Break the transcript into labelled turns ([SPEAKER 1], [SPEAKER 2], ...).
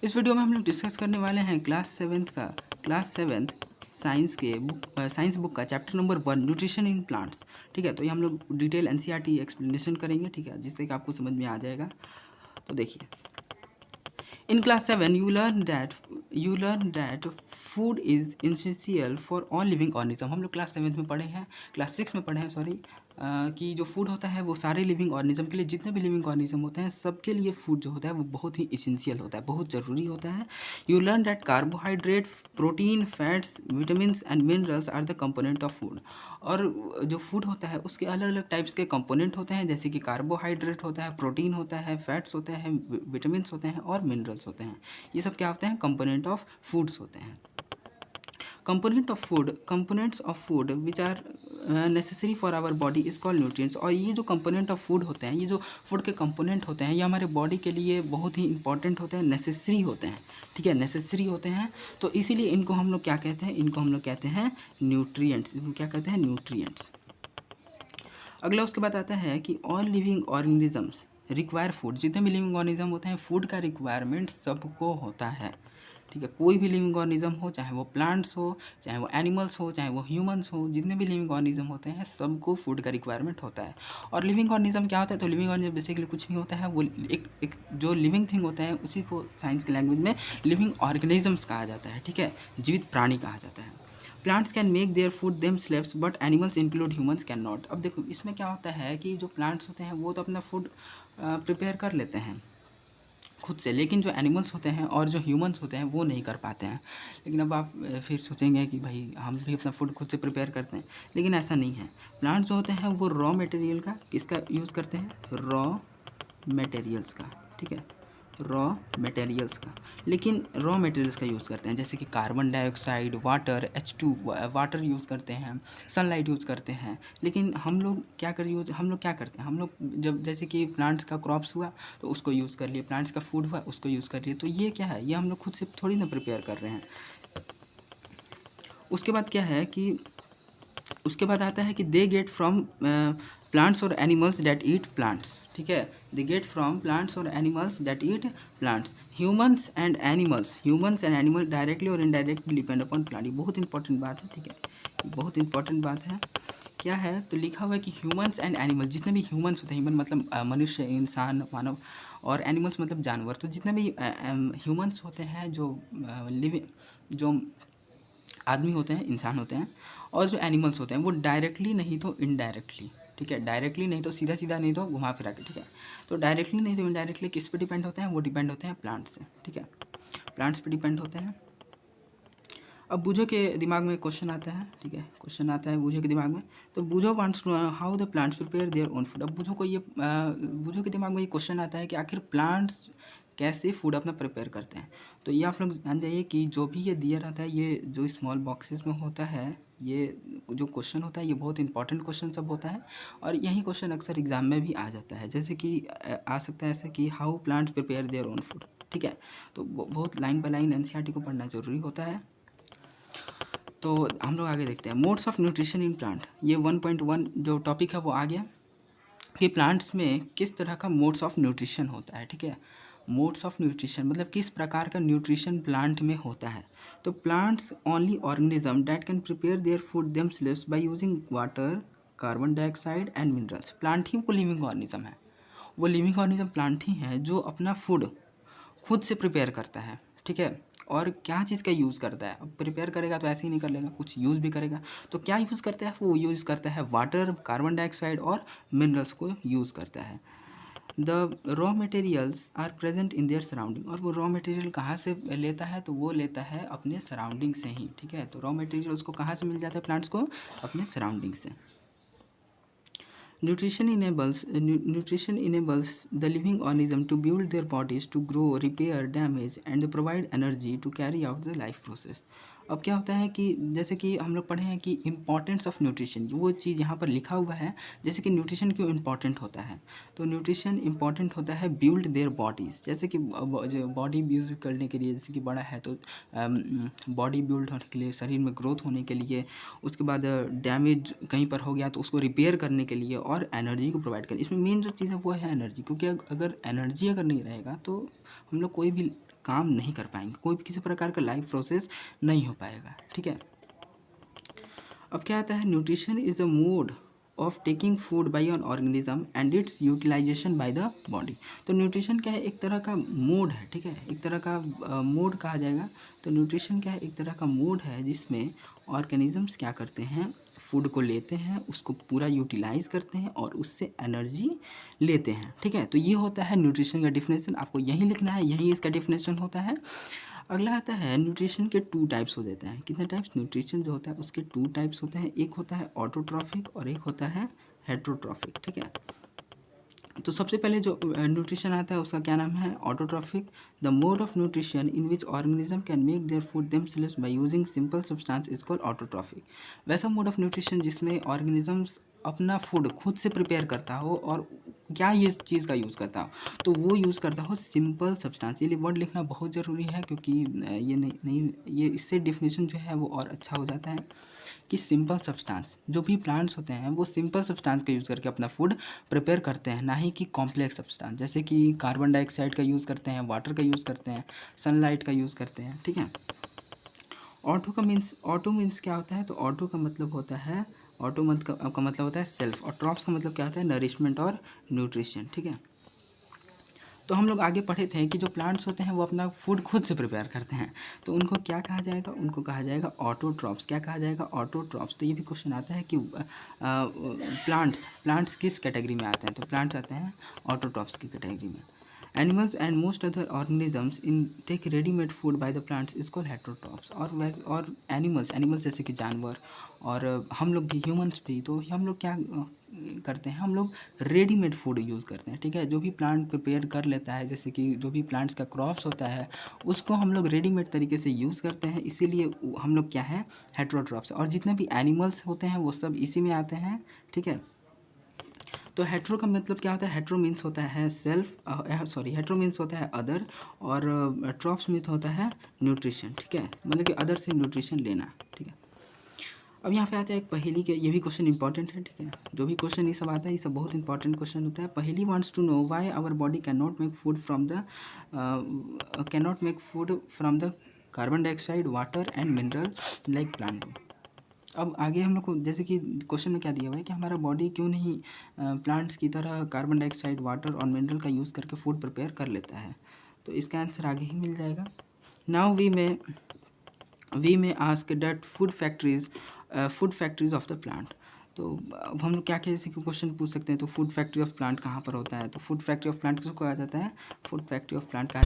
[SPEAKER 1] इस वीडियो में हम लोग डिस्कस करने वाले हैं क्लास सेवेंथ साइंस बुक का chapter number 1 nutrition in plants. ठीक है, तो ये हम लोग डिटेल एनसीईआरटी एक्सप्लेनेशन करेंगे, ठीक है, जिससे कि आपको समझ में आ जाएगा। तो देखिए, in class 7 you learn that food is essential for all living organism। हम लोग क्लास 7 में पढ़े हैं, क्लास 6 में पढ़े हैं, सॉरी, कि जो फूड होता है वो सारे लिविंग ऑर्गेनिज्म के लिए, जितने भी लिविंग ऑर्गेनिज्म होते हैं सबके लिए फूड जो होता है वो बहुत ही इसेंशियल होता है, बहुत ज़रूरी होता है। You learn that carbohydrate, protein, fats, vitamins and minerals are the component of food. और जो फूड होता है उसके अलग अलग टाइप्स के कंपोनेंट होते हैं, जैसे कि कार्बोहाइड्रेट होता है, प्रोटीन होता है, फैट्स होते हैं, विटामिन्स होते हैं और मिनरल्स होते हैं। ये सब क्या होते हैं? कंपोनेंट ऑफ फूड्स होते हैं। Components of food which are necessary for our body is called nutrients. और ये जो कंपोनेंट ऑफ फूड होते हैं, ये जो फूड के कंपोनेंट होते हैं, ये हमारे बॉडी के लिए बहुत ही इंपॉर्टेंट होते हैं, नेसेसरी होते हैं। ठीक है, नेसेसरी होते हैं, तो इसीलिए इनको हम लोग क्या कहते हैं? इनको हम लोग कहते हैं न्यूट्रिएंट्स। इनको क्या कहते हैं? न्यूट्रिएंट्स। अगला उसके बाद आता है कि all living organisms require food. जितने भी लिविंग ऑर्गेनिज्म होते हैं फूड का रिक्वायरमेंट सबको होता है। ठीक है, कोई भी लिविंग ऑर्गेनिज्म हो, चाहे वो प्लांट्स हो, चाहे वो एनिमल्स हो, चाहे वो ह्यूमंस हो, जितने भी लिविंग ऑर्गेनिज्म होते हैं सबको फूड का रिक्वायरमेंट होता है। और लिविंग ऑर्गेनिज्म क्या होता है? तो लिविंग ऑर्गेनिज्म बेसिकली कुछ नहीं होता है, वो एक जो लिविंग थिंग होता है उसी को साइंस की लैंग्वेज में लिविंग ऑर्गेनिजम्स कहा जाता है। ठीक है, जीवित प्राणी कहा जाता है। Plants can make their food them selves but animals include humans can not. अब देखो, इसमें क्या होता है कि जो प्लांट्स होते हैं वो तो अपना फूड प्रिपेयर कर लेते हैं खुद से, लेकिन जो एनिमल्स होते हैं और जो ह्यूमंस होते हैं वो नहीं कर पाते हैं। लेकिन अब आप फिर सोचेंगे कि भाई हम भी अपना फूड खुद से प्रिपेयर करते हैं, लेकिन ऐसा नहीं है। प्लांट जो होते हैं वो रॉ मटेरियल का किसका यूज़ करते हैं? रॉ मटेरियल्स का। ठीक है, रॉ मटेरियल्स का। लेकिन रॉ मटेरियल्स का यूज़ करते हैं, जैसे कि carbon dioxide, water, H2 water use करते हैं, सनलाइट यूज़ करते हैं। लेकिन हम लोग क्या करते हैं? हम लोग जब जैसे कि प्लांट्स का क्रॉप्स हुआ तो उसको यूज़ कर लिए, प्लांट्स का फूड हुआ उसको यूज़ कर लिए। तो ये क्या है? ये हम लोग खुद से थोड़ी ना प्रिपेयर कर रहे हैं। उसके बाद क्या है कि उसके बाद आता है कि दे गेट फ्रॉम प्लांट्स और एनिमल्स दैट ईट प्लांट्स। ठीक है, दे गेट फ्रॉम प्लांट्स और animals that eat plants. Humans and animal directly और इनडायरेक्टली डिपेंड अपॉन प्लांट। ये बहुत इंपॉर्टेंट बात है। ठीक है, ये बहुत इंपॉर्टेंट बात है। क्या है? तो लिखा हुआ है कि ह्यूमंस एंड एनिमल, जितने भी ह्यूमंस होते हैं, ह्यूमन मतलब मनुष्य, इंसान, मानव, और एनिमल्स मतलब जानवर, तो जितने भी ह्यूमंस होते हैं, जो लिविंग जो आदमी होते हैं, इंसान होते हैं, और जो एनिमल्स होते हैं वो डायरेक्टली नहीं तो इनडायरेक्टली, ठीक है, डायरेक्टली नहीं तो सीधा सीधा, नहीं तो घुमा फिरा के, ठीक है, तो डायरेक्टली नहीं तो इनडायरेक्टली किस पे डिपेंड होते हैं? वो डिपेंड होते हैं प्लांट से। ठीक है, प्लांट्स पे डिपेंड होते हैं। अब बूझो के दिमाग में क्वेश्चन आता है। ठीक है, क्वेश्चन आता है बूझो के दिमाग में। तो Boojho wants to know how the plants prepare their own food. अब बूझो के दिमाग में ये क्वेश्चन आता है कि आखिर प्लांट्स कैसे फूड अपना प्रिपेयर करते हैं। तो ये आप लोग जान जाइए कि जो भी ये दिया रहता है, ये जो स्मॉल बॉक्सेस में होता है, ये जो क्वेश्चन होता है ये बहुत इंपॉर्टेंट क्वेश्चन सब होता है। और यही क्वेश्चन अक्सर एग्जाम में भी आ जाता है, जैसे कि आ सकता है ऐसे कि how plants prepare their own food. ठीक है, तो बहुत लाइन बाय लाइन एनसीईआरटी को पढ़ना ज़रूरी होता है। तो हम लोग आगे देखते हैं modes of nutrition in plant. ये 1.1 जो टॉपिक है वो आ गया कि प्लांट्स में किस तरह का मोड्स ऑफ न्यूट्रिशन होता है। ठीक है, मोड्स ऑफ न्यूट्रिशन मतलब किस प्रकार का न्यूट्रिशन प्लांट में होता है। तो plants only organism that can prepare their food themselves by using water, carbon dioxide and minerals. Plant ही वो लिविंग ऑर्गेनिज्म है, वो लिविंग ऑर्गेनिज्म प्लांट ही है जो अपना फूड खुद से प्रिपेयर करता है। ठीक है, और क्या चीज़ का यूज़ करता है? अब प्रिपेयर करेगा तो ऐसे ही नहीं कर लेगा, कुछ यूज़ भी करेगा। तो क्या यूज़ करता है? वो यूज़ करता है वाटर, कार्बन डाइऑक्साइड और मिनरल्स को यूज़ करता है। The raw materials are present in their surrounding. और वो रॉ मटेरियल कहाँ से लेता है? तो वो लेता है अपने सराउंडिंग से ही। ठीक है, तो रॉ मटेरियल उसको कहाँ से मिल जाता है प्लांट्स को? अपने सराउंडिंग से। Nutrition enables the living organism to build their bodies, to grow, repair damage and provide energy to carry out the life process. अब क्या होता है कि जैसे कि हम लोग पढ़े हैं कि इम्पॉर्टेंस ऑफ न्यूट्रिशन, वो चीज़ यहाँ पर लिखा हुआ है। जैसे कि न्यूट्रिशन क्यों इम्पॉर्टेंट होता है? तो न्यूट्रिशन इम्पॉर्टेंट होता है बिल्ड देयर बॉडीज़। जैसे कि जो बॉडी बिल्ड करने के लिए, जैसे कि बड़ा है तो बॉडी बिल्ड होने के लिए, शरीर में ग्रोथ होने के लिए, उसके बाद डैमेज कहीं पर हो गया तो उसको रिपेयर करने के लिए, और एनर्जी को प्रोवाइड करने। इसमें मेन जो चीज़ है वो है एनर्जी, क्योंकि अगर एनर्जी अगर नहीं रहेगा तो हम लोग कोई भी काम नहीं कर पाएंगे, कोई भी किसी प्रकार का लाइफ प्रोसेस नहीं हो पाएगा, ठीक है। अब क्या आता है, nutrition is the mode of taking food by an organism and its utilization by the body. तो न्यूट्रिशन क्या है, एक तरह का मोड है, ठीक है, एक तरह का मोड कहा जाएगा। तो न्यूट्रिशन क्या है, एक तरह का मोड है जिसमें ऑर्गेनिजम्स क्या करते हैं, फूड को लेते हैं, उसको पूरा यूटिलाइज करते हैं और उससे एनर्जी लेते हैं, ठीक है। तो ये होता है न्यूट्रिशन का डिफिनेशन, आपको यही लिखना है, यही इसका डिफिनेशन होता है। अगला आता है न्यूट्रिशन के 2 टाइप्स हो देते हैं। कितने टाइप्स, न्यूट्रिशन जो होता है उसके 2 टाइप्स होते हैं, एक होता है ऑटोट्रॉफिक और एक होता है हेट्रोट्रॉफिक, ठीक है। तो सबसे पहले जो न्यूट्रिशन आता है उसका क्या नाम है, autotrophic. The mode of nutrition in which organism can make their food themselves by using simple substance is called autotrophic. वैसा मोड ऑफ न्यूट्रिशन जिसमें ऑर्गेनिजम्स अपना फूड खुद से प्रिपेयर करता हो और क्या ये चीज़ का यूज़ करता हो, तो वो यूज़ करता हो सिंपल सब्सटेंस। ये वर्ड लिखना बहुत ज़रूरी है क्योंकि ये नहीं ये इससे डिफिनेशन जो है वो और अच्छा हो जाता है कि सिंपल सब्सटेंस, जो भी प्लांट्स होते हैं वो सिंपल सब्सटेंस का यूज़ करके अपना फूड प्रिपेयर करते हैं, ना ही कि कॉम्प्लेक्स सब्सटेंस, जैसे कि कार्बन डाइऑक्साइड का यूज़ करते हैं, वाटर का यूज़ करते हैं, सनलाइट का यूज़ करते हैं, ठीक है। ऑटो मीन्स क्या होता है, तो ऑटो का मतलब होता है, ऑटो का मतलब होता है सेल्फ, और ट्रॉप्स का मतलब क्या होता है, नरिशमेंट और न्यूट्रिशन, ठीक है। तो हम लोग आगे पढ़े थे कि जो प्लांट्स होते हैं वो अपना फूड खुद से प्रिपेयर करते हैं, तो उनको क्या कहा जाएगा, उनको कहा जाएगा ऑटोट्रॉप्स। क्या कहा जाएगा, ऑटोट्रॉप्स। तो ये भी क्वेश्चन आता है कि प्लांट्स किस कैटेगरी में आते हैं, तो प्लांट्स आते हैं ऑटोट्रॉप्स की कैटेगरी में। Animals and most other organisms intake readymade food by the plants is called heterotrophs. और एनिमल्स जैसे कि जानवर और हम लोग भी, ह्यूमंस भी, तो हम लोग क्या करते हैं, हम लोग रेडीमेड फूड यूज़ करते हैं, ठीक है। जो भी प्लांट प्रिपेयर कर लेता है, जैसे कि जो भी प्लांट्स का क्रॉप्स होता है उसको हम लोग रेडीमेड तरीके से यूज़ करते हैं, इसीलिए हम लोग क्या है, हेट्रोट्रॉप्स। और जितने भी एनिमल्स होते हैं वो सब इसी में आते हैं, ठीक है। तो हेट्रो का मतलब क्या होता है, हेट्रो मीन्स होता है हेट्रो मीन्स होता है अदर, और ट्रॉप्स मीन्स होता है न्यूट्रिशन, ठीक है, मतलब कि अदर से न्यूट्रिशन लेना, ठीक है। अब यहाँ पे आता है एक पहेली के, ये भी क्वेश्चन इंपॉर्टेंट है, ठीक है। जो भी क्वेश्चन ये सब आता है ये सब बहुत इंपॉर्टेंट क्वेश्चन होता है। Paheli wants to know why our body can not make food from the carbon dioxide, water and mineral like plant do. अब आगे हम लोग को, जैसे कि क्वेश्चन में क्या दिया हुआ है कि हमारा बॉडी क्यों नहीं प्लांट्स की तरह कार्बन डाइऑक्साइड, वाटर और मिनरल का यूज़ करके फूड प्रिपेयर कर लेता है, तो इसका आंसर आगे ही मिल जाएगा। Now we may ask that food factories of the plant. तो अब हम लोग क्या क्या जैसे कि क्वेश्चन पूछ सकते हैं, तो फूड फैक्ट्री ऑफ प्लांट कहाँ पर होता है, तो फूड फैक्ट्री ऑफ प्लांट किसको कहा जाता है, फूड फैक्ट्री ऑफ प्लांट कहा